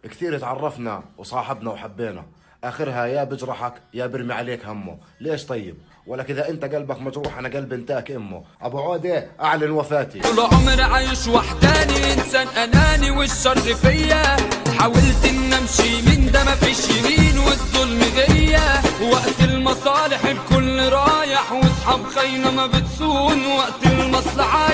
كثير تعرفنا وصاحبنا وحبينا، اخرها يا بجرحك يا برمي عليك همه. ليش طيب؟ ولك اذا انت قلبك مجروح انا قلب انتاك امه. ابو عودة اعلن وفاتي. طول عمري عايش وحداني، انسان اناني والشر فيا، حاولت ان امشي من ده مفيش يمين والظلم غيا. وقت المصالح الكل رايح واصحاب خاينه ما بتصون، وقت المصلحه